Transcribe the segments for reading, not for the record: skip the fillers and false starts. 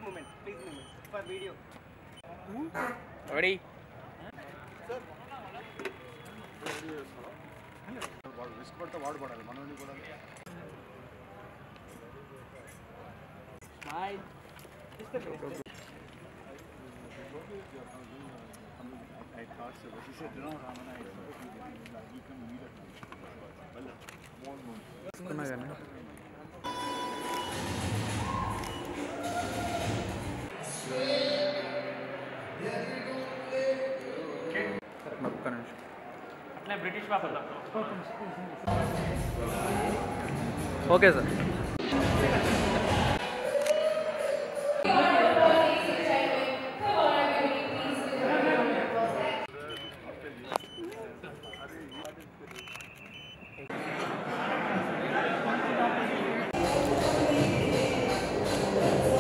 moment for video. Ready? Smile. I thought so, but he said, no, Ramana, he can meet us. అట్లా British పాపలు okay sir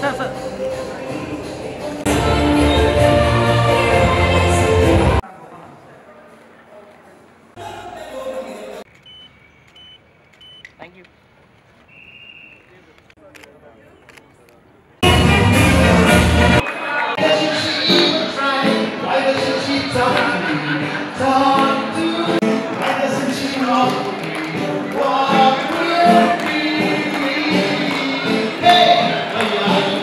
sir sir Thank you. Why doesn't she talk to me? Why doesn't she walk with me? Hey,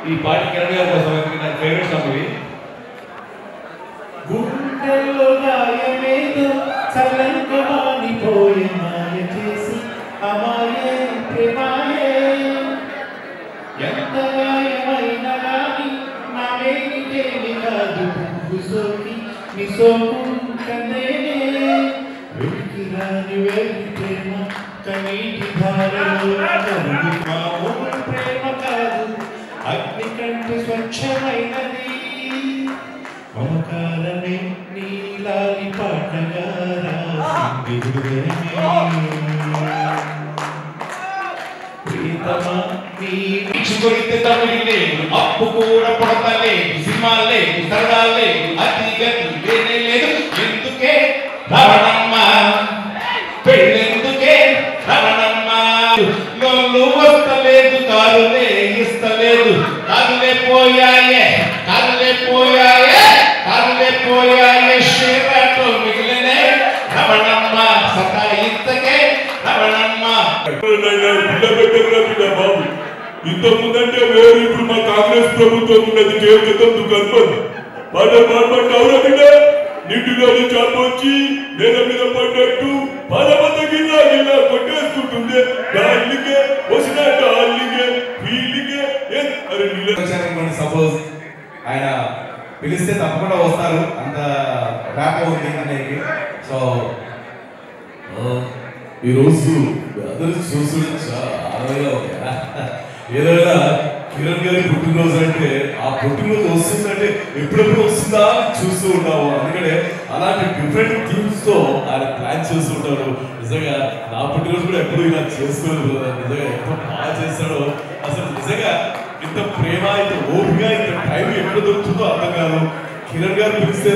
ఈ పాట కిరణ్ గారి కోసం నా favourite song ఇది గుండెల్లో గాయమేదో చల్లంగా మానిపోయే మాయ చేసి అమాయే ప్రేమాయే ఎంత గాయమైనా గాని నా వేడికేమి కాదు పువ్వు సోకి నీ సోకు కన్నేనే వెలికి రాని వెలి ప్రేమ కనీటి ధారలో మామూలు ప్రేమ కాదు అగ్ని కంటే స్వచ్ఛమైనది మమకారమే నీలాలి పాటగా రాసింది ప్రీతమా నీ కొడితే తమిళ లేదు అప్పు కూడా పడతలేదు సినిమా లేదు సరదా లేదు అతి గతి లేనే లేదు ఎందుకే రవణమ్మ పెళ్ళెందుకే రవణమ్మ నోళ్ళు వస్తలేదు కారులే ఇస్తలేదు కారులే పోయాయే షేరాటో మిగిలినే రవణమ్మ సతాయిత్తకే రవణమ్మ బాబు ఇంతకుముందంటే వేరు ఇప్పుడు మా కాంగ్రెస్ ప్రభుత్వం ఉన్నది కేవలం కనపడి పాట అవునా బిడ్డ నీటిలో చాపు వచ్చి నేల మీద పడ్డట్టు పదమత గిల్లా గిల్లా కొట్టేసుకుంటుండే డాల్లిగే వచ్చిన డాల్లిగే ఫీలిగే అరే సపోజ్ ఆయన పిలిస్తే తప్పకుండా వస్తారు అంత ర్యాప్ ఉంది అనేది సో ఈరోజు అందరూ చూసి చాలా ఏదైనా కిరణ్ గారి పుట్టినరోజు అంటే ఆ పుట్టినరోజు వస్తుందంటే ఎప్పుడెప్పుడు వస్తుందా చూస్తూ ఉన్నాము అందుకనే అలాంటి డిఫరెంట్ థీమ్స్ తో ఆయన ప్లాన్ చేస్తూ ఉంటారు నిజంగా నా పుట్టినరోజు కూడా ఎప్పుడు ఇలా చేసుకోలేదు నిజంగా ఎంతో బాగా చేస్తాడో అసలు నిజంగా ఇంత ప్రేమ ఇంత ఓపిక ఇంత టైం ఎక్కడ దొరుకుతుందో అర్థం కాదు కిరణ్ గారు పిలిస్తే